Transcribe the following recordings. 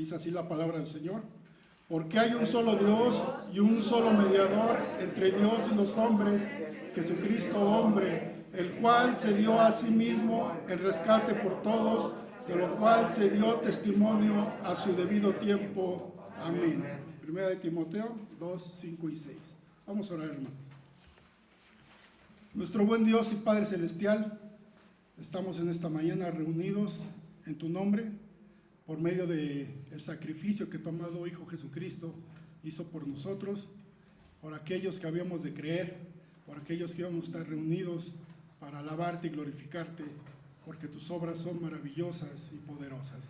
Dice así la palabra del Señor. Porque hay un solo Dios y un solo mediador entre Dios y los hombres, Jesucristo hombre, el cual se dio a sí mismo el rescate por todos, de lo cual se dio testimonio a su debido tiempo. Amén. Primera de Timoteo 2, 5 y 6. Vamos a orar, hermanos. Nuestro buen Dios y Padre Celestial, estamos en esta mañana reunidos en tu nombre, por medio del sacrificio que tu amado Hijo Jesucristo hizo por nosotros, por aquellos que habíamos de creer, por aquellos que íbamos a estar reunidos para alabarte y glorificarte, porque tus obras son maravillosas y poderosas.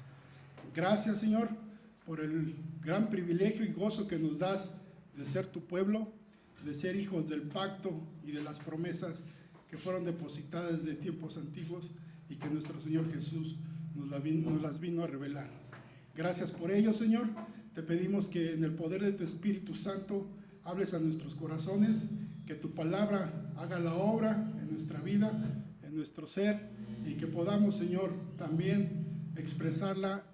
Gracias, Señor, por el gran privilegio y gozo que nos das de ser tu pueblo, de ser hijos del pacto y de las promesas que fueron depositadas de tiempos antiguos y que nuestro Señor Jesús nos las vino a revelar. Gracias por ello, Señor. Te pedimos que en el poder de tu Espíritu Santo hables a nuestros corazones, que tu palabra haga la obra en nuestra vida, en nuestro ser, y que podamos, Señor, también expresarla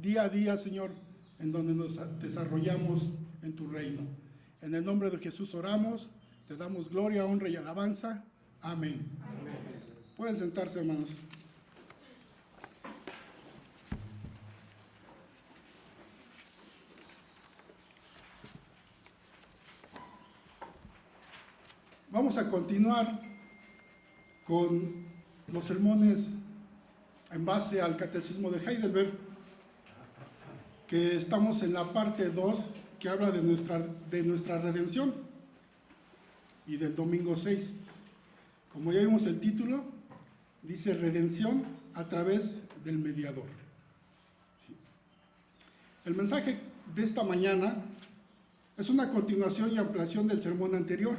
día a día, Señor, en donde nos desarrollamos en tu reino. En el nombre de Jesús oramos, te damos gloria, honra y alabanza. Amén. Pueden sentarse, hermanos. Vamos a continuar con los sermones en base al Catecismo de Heidelberg, que estamos en la parte 2, que habla de nuestra redención, y del domingo 6. Como ya vimos el título, dice redención a través del mediador. El mensaje de esta mañana es una continuación y ampliación del sermón anterior.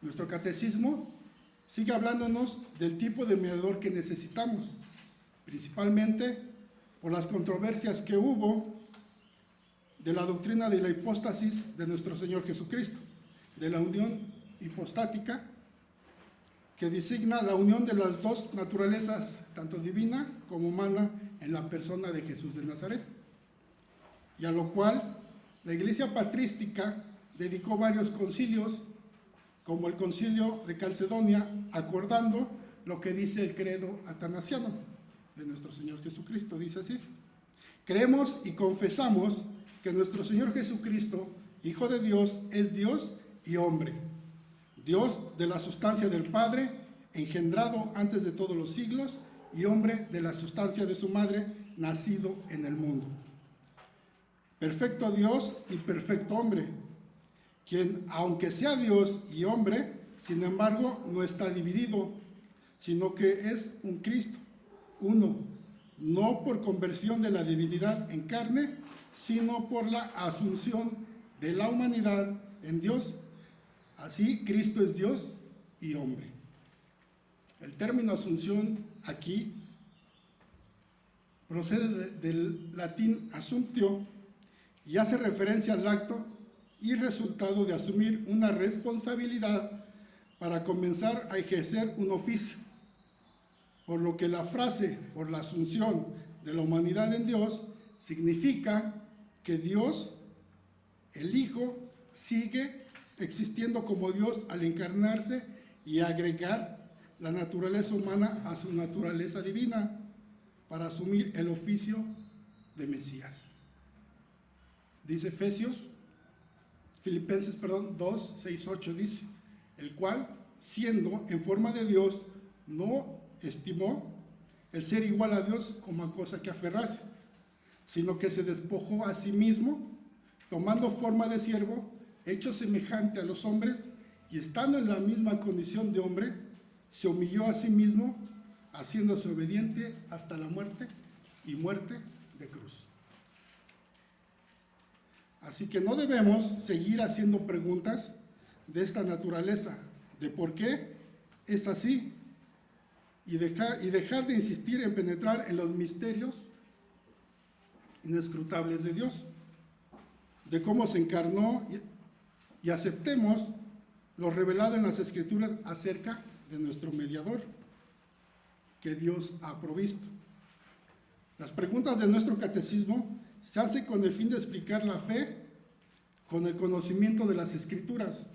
Nuestro catecismo sigue hablándonos del tipo de mediador que necesitamos, principalmente por las controversias que hubo de la doctrina de la hipóstasis de nuestro Señor Jesucristo, de la unión hipostática, que designa la unión de las dos naturalezas, tanto divina como humana, en la persona de Jesús de Nazaret, y a lo cual la Iglesia patrística dedicó varios concilios, como el concilio de Calcedonia, acordando lo que dice el credo atanasiano de nuestro Señor Jesucristo. Dice así: creemos y confesamos que nuestro Señor Jesucristo, Hijo de Dios, es Dios y hombre, Dios de la sustancia del Padre, engendrado antes de todos los siglos, y hombre de la sustancia de su madre, nacido en el mundo. Perfecto Dios y perfecto hombre, quien, aunque sea Dios y hombre, sin embargo, no está dividido, sino que es un Cristo, uno, no por conversión de la divinidad en carne, sino por la asunción de la humanidad en Dios. Así, Cristo es Dios y hombre. El término asunción aquí procede del latín assumptio y hace referencia al acto y resultado de asumir una responsabilidad para comenzar a ejercer un oficio, por lo que la frase por la asunción de la humanidad en Dios significa que Dios, el Hijo, sigue existiendo como Dios al encarnarse y agregar la naturaleza humana a su naturaleza divina para asumir el oficio de Mesías. Dice Filipenses 2, 6, 8 dice, el cual, siendo en forma de Dios, no estimó el ser igual a Dios como a cosa que aferrarse, sino que se despojó a sí mismo, tomando forma de siervo, hecho semejante a los hombres, y estando en la misma condición de hombre, se humilló a sí mismo, haciéndose obediente hasta la muerte, y muerte de cruz. Así que no debemos seguir haciendo preguntas de esta naturaleza, de por qué es así, y dejar de insistir en penetrar en los misterios inescrutables de Dios, de cómo se encarnó, y aceptemos lo revelado en las Escrituras acerca de nuestro mediador, que Dios ha provisto. Las preguntas de nuestro catecismo se hacen con el fin de explicar la fe con el conocimiento de las Escrituras,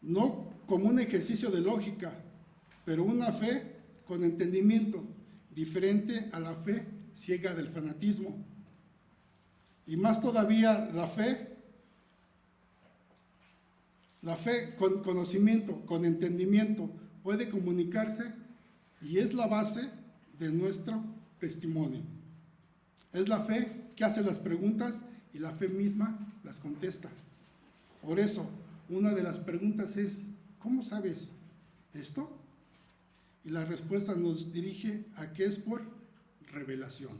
no como un ejercicio de lógica, pero una fe con entendimiento, diferente a la fe ciega del fanatismo. Y más todavía, la fe con conocimiento, con entendimiento, puede comunicarse y es la base de nuestro testimonio. Es la fe que hace las preguntas y la fe misma las contesta. Por eso, una de las preguntas es, ¿cómo sabes esto? Y la respuesta nos dirige a que es por revelación.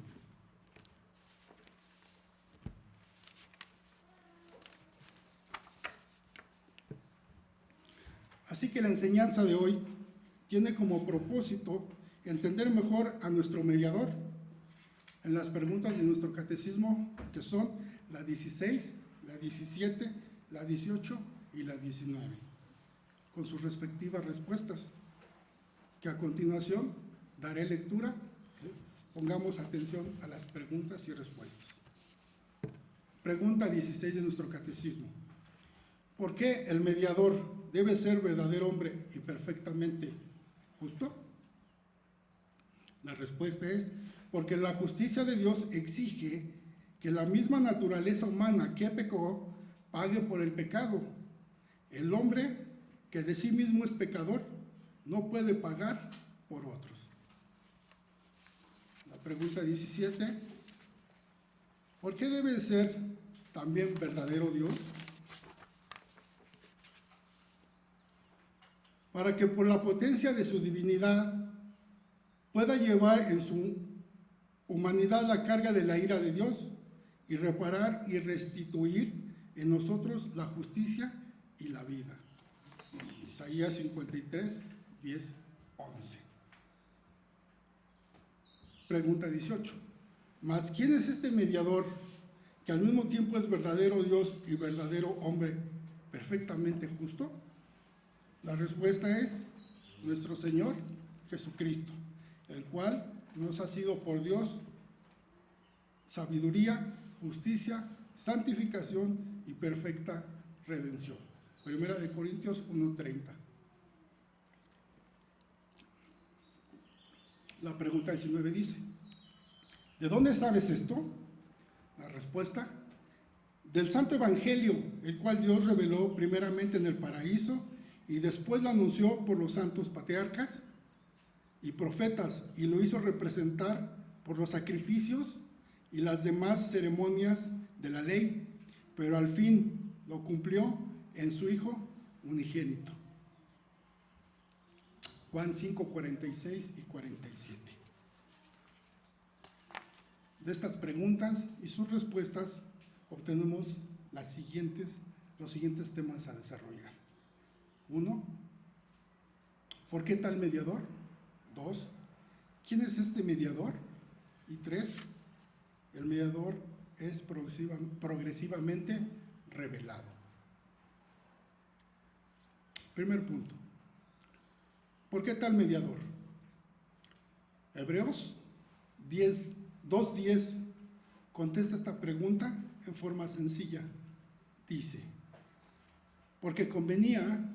Así que la enseñanza de hoy tiene como propósito entender mejor a nuestro mediador en las preguntas de nuestro catecismo, que son la 16, la 17, la 18 y la 19, con sus respectivas respuestas, que a continuación daré lectura. Pongamos atención a las preguntas y respuestas. Pregunta 16 de nuestro catecismo. ¿Por qué el mediador debe ser verdadero hombre y perfectamente justo? La respuesta es, porque la justicia de Dios exige que la misma naturaleza humana que pecó pague por el pecado. El hombre que de sí mismo es pecador no puede pagar por otros. La pregunta 17, ¿por qué debe ser también verdadero Dios? Para que por la potencia de su divinidad pueda llevar en su humanidad la carga de la ira de Dios y reparar y restituir en nosotros la justicia y la vida. Isaías 53, 10, 11. Pregunta 18. ¿Mas quién es este mediador que al mismo tiempo es verdadero Dios y verdadero hombre, perfectamente justo? La respuesta es nuestro Señor Jesucristo, el cual nos ha sido por Dios sabiduría, justicia, santificación y perfecta redención. Primera de Corintios 1:30. La pregunta 19 dice, ¿de dónde sabes esto? La respuesta, del Santo Evangelio, el cual Dios reveló primeramente en el paraíso y después lo anunció por los santos patriarcas y profetas y lo hizo representar por los sacrificios y las demás ceremonias de la ley, pero al fin lo cumplió en su Hijo unigénito. Juan 5, 46 y 47. De estas preguntas y sus respuestas obtenemos los siguientes temas a desarrollar. 1. ¿Por qué tal mediador? 2. ¿Quién es este mediador? Y 3. El mediador es progresivamente revelado. Primer punto. ¿Por qué tal mediador? Hebreos 2:10 contesta esta pregunta en forma sencilla. Dice, porque convenía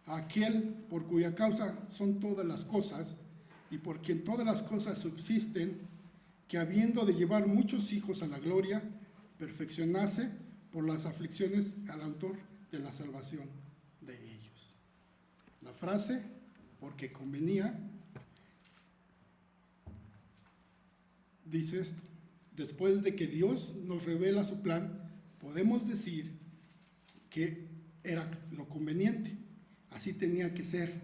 a aquel por cuya causa son todas las cosas y por quien todas las cosas subsisten, que habiendo de llevar muchos hijos a la gloria, perfeccionase por las aflicciones al autor de la salvación de ellos. La frase, porque convenía, dice esto: después de que Dios nos revela su plan, podemos decir que era lo conveniente, así tenía que ser.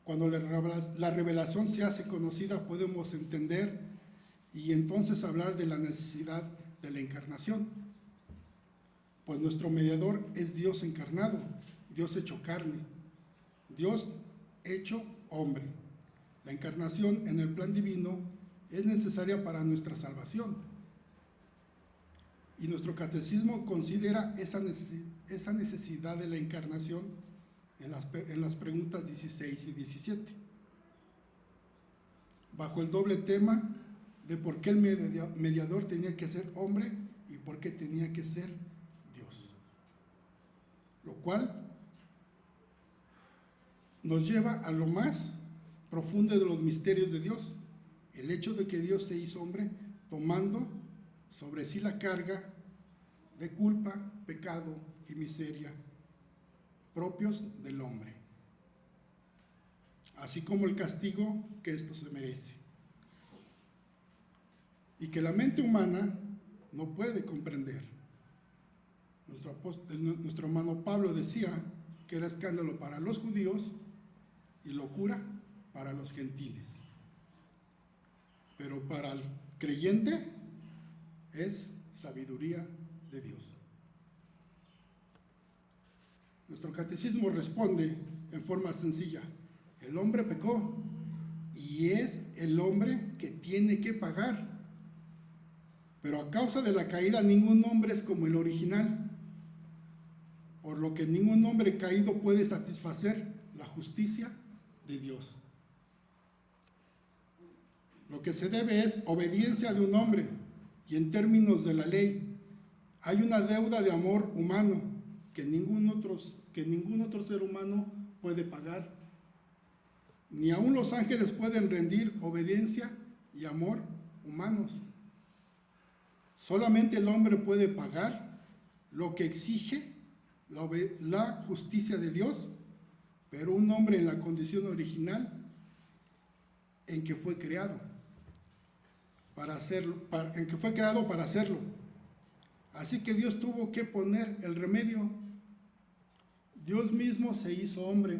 Cuando la revelación se hace conocida, podemos entender y entonces hablar de la necesidad de la encarnación. Pues nuestro mediador es Dios encarnado, Dios hecho carne, Dios hecho hombre. La encarnación en el plan divino es necesaria para nuestra salvación. Y nuestro catecismo considera esa necesidad de la encarnación en las preguntas 16 y 17. Bajo el doble tema de por qué el mediador tenía que ser hombre y por qué tenía que ser Dios. Lo cual nos lleva a lo más profundo de los misterios de Dios, el hecho de que Dios se hizo hombre tomando sobre sí la carga de culpa, pecado y miseria propios del hombre, así como el castigo que esto se merece, y que la mente humana no puede comprender. Nuestro hermano Pablo decía que era escándalo para los judíos y locura para los gentiles, pero para el creyente es sabiduría de Dios. Nuestro catecismo responde en forma sencilla: el hombre pecó y es el hombre que tiene que pagar, pero a causa de la caída ningún hombre es como el original, por lo que ningún hombre caído puede satisfacer la justicia de Dios. Lo que se debe es obediencia de un hombre, y en términos de la ley hay una deuda de amor humano que ningún otro ser humano puede pagar. Ni aun los ángeles pueden rendir obediencia y amor humanos. Solamente el hombre puede pagar lo que exige la justicia de Dios, pero un hombre en la condición original en que fue creado para hacerlo. Así que Dios tuvo que poner el remedio. Dios mismo se hizo hombre,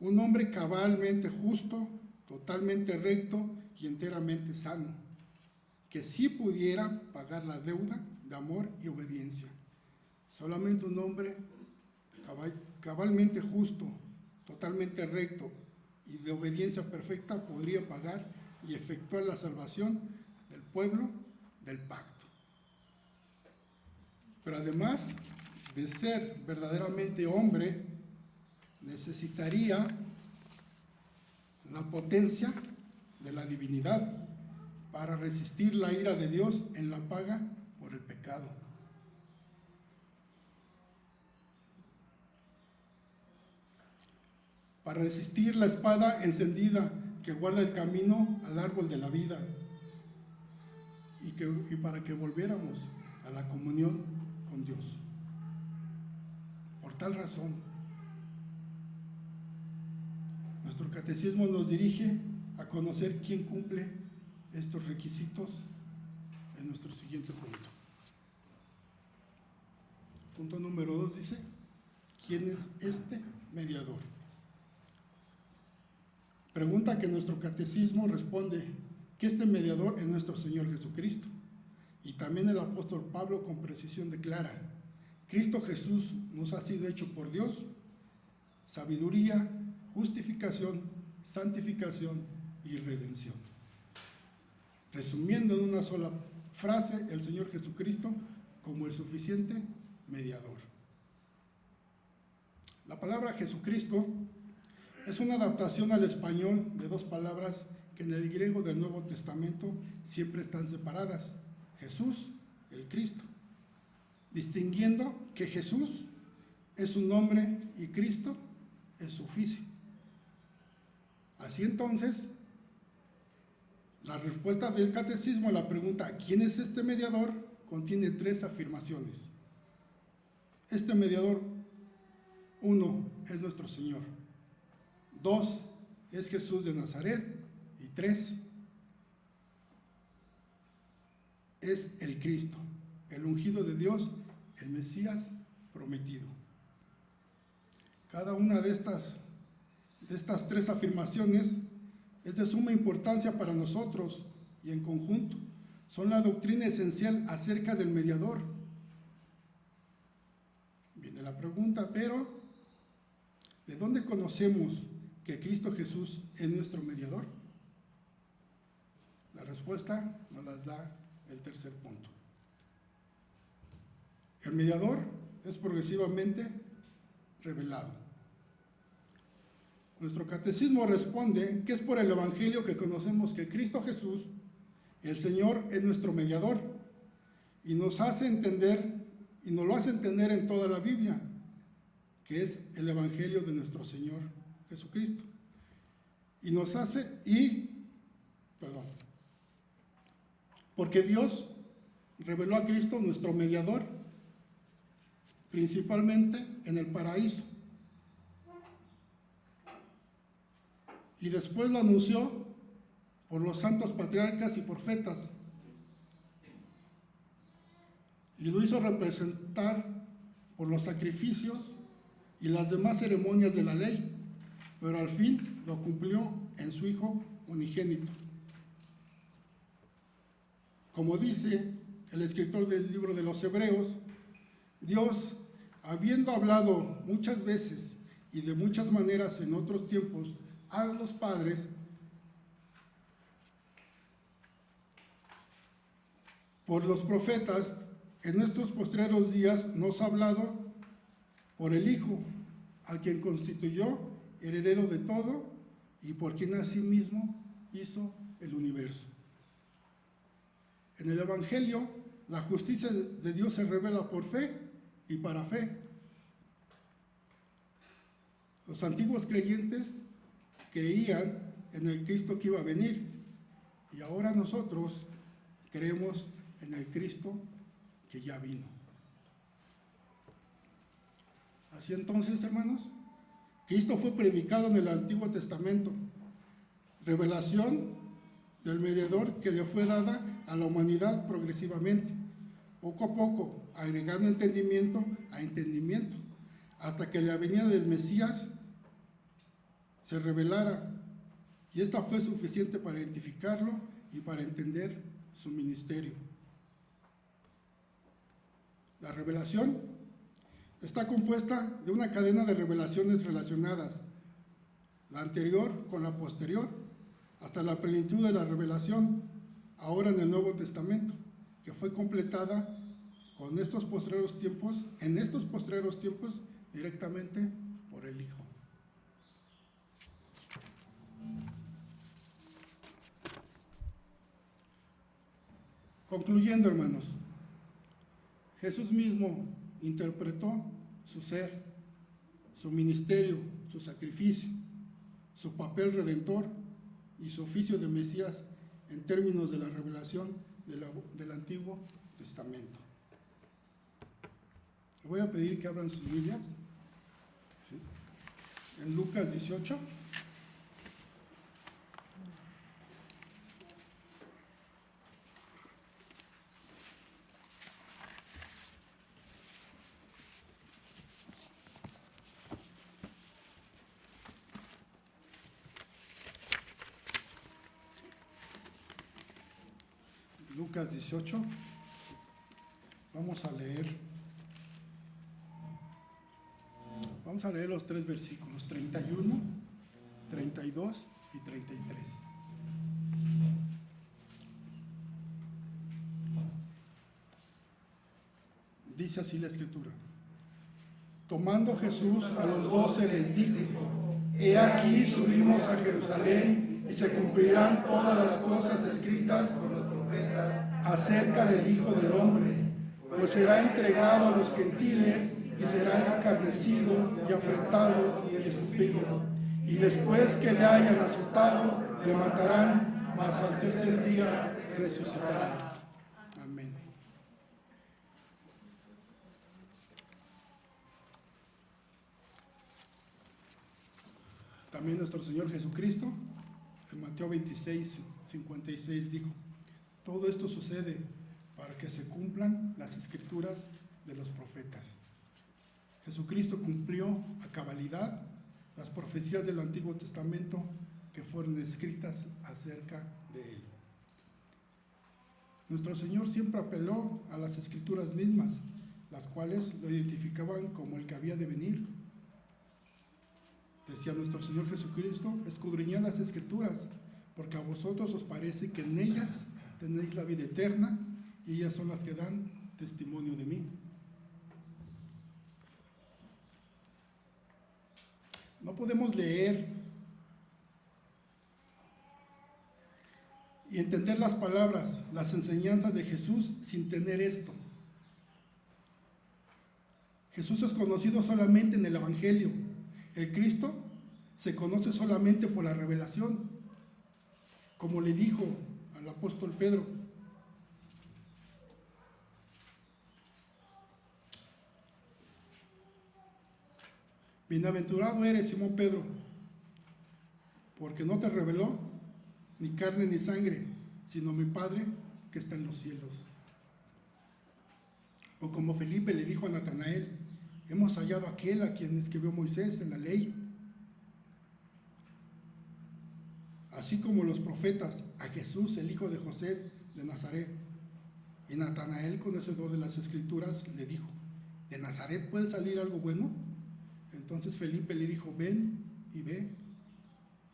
un hombre cabalmente justo, totalmente recto y enteramente sano, que sí pudiera pagar la deuda de amor y obediencia. Solamente un hombre cabalmente justo, totalmente recto y de obediencia perfecta podría pagar y efectuar la salvación del pueblo del pacto. Pero además de ser verdaderamente hombre, necesitaría la potencia de la divinidad para resistir la ira de Dios en la paga por el pecado. Para resistir la espada encendida que guarda el camino al árbol de la vida y para que volviéramos a la comunión con Dios. Por tal razón, nuestro catecismo nos dirige a conocer quién cumple estos requisitos en nuestro siguiente punto. Punto número 2 dice: ¿quién es este mediador? Pregunta que nuestro catecismo responde que este mediador es nuestro Señor Jesucristo. Y también el apóstol Pablo con precisión declara: Cristo Jesús nos ha sido hecho por Dios sabiduría, justificación, santificación y redención. Resumiendo en una sola frase, el Señor Jesucristo como el suficiente mediador. La palabra Jesucristo es una adaptación al español de dos palabras que en el griego del Nuevo Testamento siempre están separadas: Jesús, el Cristo, distinguiendo que Jesús es su nombre y Cristo es su oficio. Así entonces, la respuesta del catecismo a la pregunta ¿quién es este mediador? Contiene tres afirmaciones. Este mediador, 1, es nuestro Señor. 2, es Jesús de Nazaret. Y 3, es el Cristo, el ungido de Dios, el Mesías prometido. Cada una de estas tres afirmaciones es de suma importancia para nosotros y en conjunto son la doctrina esencial acerca del mediador. Viene la pregunta, pero ¿de dónde conocemos que Cristo Jesús es nuestro mediador? La respuesta nos las da el tercer punto. El mediador es progresivamente revelado. Nuestro catecismo responde que es por el Evangelio que conocemos que Cristo Jesús, el Señor, es nuestro mediador y nos hace entender, y nos lo hace entender en toda la Biblia, que es el Evangelio de nuestro Señor Jesucristo. Porque Dios reveló a Cristo, nuestro mediador, principalmente en el paraíso. Y después lo anunció por los santos patriarcas y profetas. Y lo hizo representar por los sacrificios y las demás ceremonias de la ley, pero al fin lo cumplió en su Hijo unigénito. Como dice el escritor del libro de los Hebreos, Dios, habiendo hablado muchas veces y de muchas maneras en otros tiempos a los padres, por los profetas, en estos postreros días nos ha hablado por el Hijo, a quien constituyó heredero de todo y por quien asimismo hizo el universo. En el Evangelio, la justicia de Dios se revela por fe y para fe. Los antiguos creyentes creían en el Cristo que iba a venir y ahora nosotros creemos en el Cristo que ya vino. Así entonces, hermanos, Cristo fue predicado en el Antiguo Testamento, revelación del mediador que le fue dada a la humanidad progresivamente, poco a poco, agregando entendimiento a entendimiento, hasta que la venida del Mesías se revelara, y esta fue suficiente para identificarlo y para entender su ministerio. La revelación está compuesta de una cadena de revelaciones relacionadas, la anterior con la posterior, hasta la plenitud de la revelación, ahora en el Nuevo Testamento, que fue completada en estos postreros tiempos, directamente por el Hijo. Concluyendo, hermanos, Jesús mismo interpretó su ser, su ministerio, su sacrificio, su papel redentor y su oficio de Mesías en términos de la revelación del Antiguo Testamento. Voy a pedir que abran sus Biblias, ¿sí?, en Lucas 18. Lucas 18, vamos a leer los tres versículos, 31, 32 y 33. Dice así la Escritura: tomando Jesús a los 12 les dijo: he aquí subimos a Jerusalén y se cumplirán todas las cosas escritas por los profetas acerca del Hijo del Hombre, pues será entregado a los gentiles y será escarnecido y afrentado y escupido, y después que le hayan azotado le matarán, mas al tercer día resucitará. Amén. También nuestro Señor Jesucristo, en Mateo 26, 56, dijo: todo esto sucede para que se cumplan las escrituras de los profetas. Jesucristo cumplió a cabalidad las profecías del Antiguo Testamento que fueron escritas acerca de él. Nuestro Señor siempre apeló a las escrituras mismas, las cuales lo identificaban como el que había de venir. Decía nuestro Señor Jesucristo: escudriñad las escrituras, porque a vosotros os parece que en ellas tenéis la vida eterna, y ellas son las que dan testimonio de mí. No podemos leer y entender las palabras, las enseñanzas de Jesús sin tener esto. Jesús es conocido solamente en el Evangelio. El Cristo se conoce solamente por la revelación, como le dijo al apóstol Pedro. Bienaventurado eres, Simón Pedro, porque no te reveló ni carne ni sangre, sino mi Padre que está en los cielos. O como Felipe le dijo a Natanael, hemos hallado a aquel a quien escribió Moisés en la ley, así como los profetas, a Jesús, el hijo de José de Nazaret. Y Natanael, conocedor de las Escrituras, le dijo, ¿de Nazaret puede salir algo bueno? Entonces Felipe le dijo, ven y ve.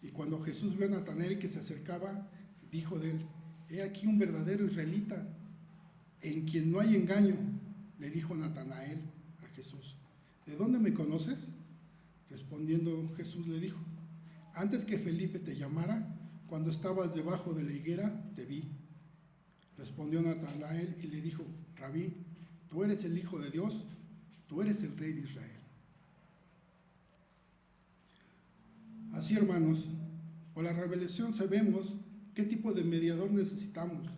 Y cuando Jesús vio a Natanael que se acercaba, dijo de él, he aquí un verdadero israelita, en quien no hay engaño. Le dijo Natanael a Jesús, ¿de dónde me conoces? Respondiendo Jesús le dijo, antes que Felipe te llamara, cuando estabas debajo de la higuera, te vi. Respondió Natanael y le dijo, Rabí, tú eres el Hijo de Dios, tú eres el Rey de Israel. Así, hermanos, por la revelación sabemos qué tipo de mediador necesitamos.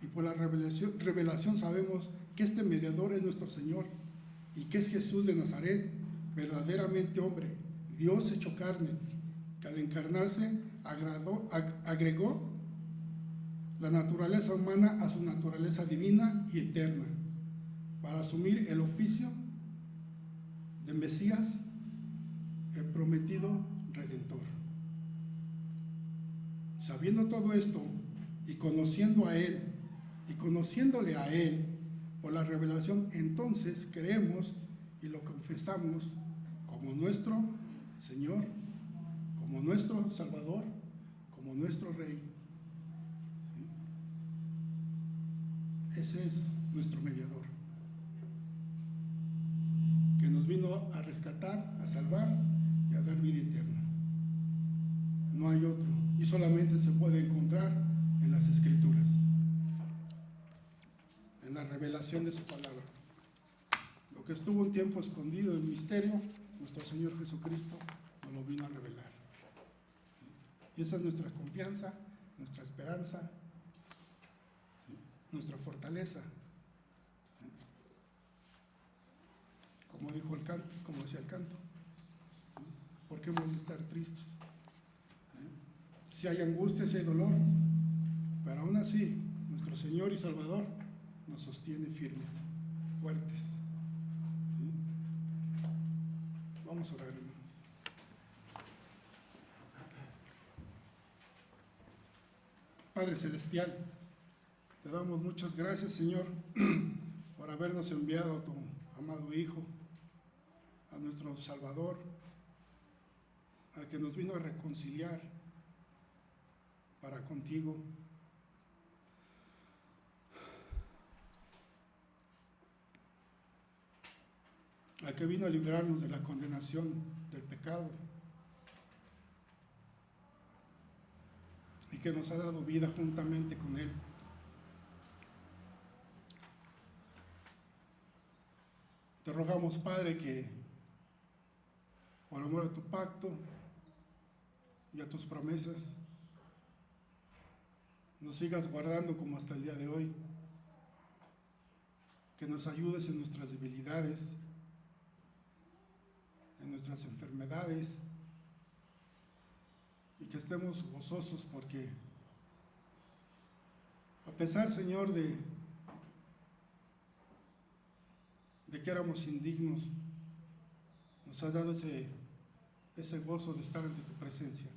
Y por la revelación sabemos que este mediador es nuestro Señor y que es Jesús de Nazaret, verdaderamente hombre, Dios hecho carne, que al encarnarse agregó la naturaleza humana a su naturaleza divina y eterna, para asumir el oficio de Mesías, el prometido Redentor. Sabiendo todo esto y conociendo a Él y conociéndole a Él por la revelación, entonces creemos y lo confesamos como nuestro Señor, como nuestro Salvador, como nuestro Rey. Ese es nuestro mediador, que nos vino a rescatar, a salvar y a dar vida eterna. No hay otro, y solamente se puede encontrar en las Escrituras, en la revelación de su palabra. Lo que estuvo un tiempo escondido en misterio, nuestro Señor Jesucristo nos lo vino a revelar. Y esa es nuestra confianza, nuestra esperanza, nuestra fortaleza. Como dijo el canto, como decía el canto, ¿por qué hemos de estar tristes? Si hay angustia, si hay dolor, pero aún así nuestro Señor y Salvador nos sostiene firmes, fuertes. Vamos a orar, hermanos. Padre Celestial, te damos muchas gracias, Señor, por habernos enviado a tu amado Hijo, a nuestro Salvador, al que nos vino a reconciliar para contigo. Al que vino a librarnos de la condenación del pecado y que nos ha dado vida juntamente con Él. Te rogamos, Padre, que por amor a tu pacto y a tus promesas, nos sigas guardando como hasta el día de hoy, que nos ayudes en nuestras debilidades, en nuestras enfermedades, y que estemos gozosos porque a pesar, Señor, de que éramos indignos, nos has dado ese gozo de estar ante tu presencia.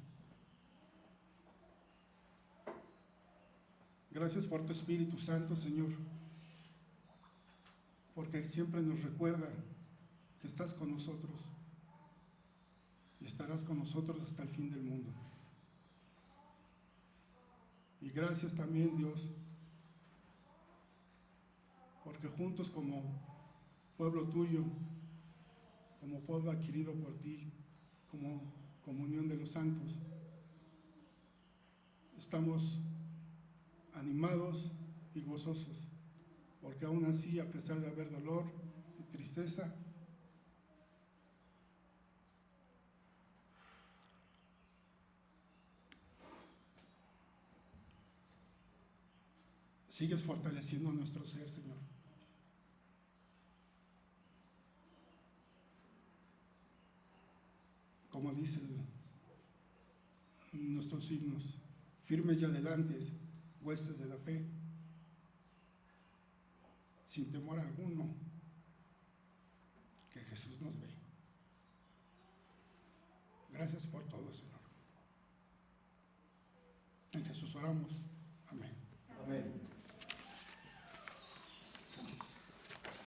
Gracias por tu Espíritu Santo, Señor, porque siempre nos recuerda que estás con nosotros y estarás con nosotros hasta el fin del mundo. Y gracias también, Dios, porque juntos como pueblo tuyo, como pueblo adquirido por ti, como comunión de los santos, estamos animados y gozosos, porque aún así, a pesar de haber dolor y tristeza, sigues fortaleciendo nuestro ser, Señor. Como dicen nuestros himnos, firmes y adelantes, huestes de la fe, sin temor alguno, que Jesús nos ve. Gracias por todo, Señor. En Jesús oramos. Amén. Amén.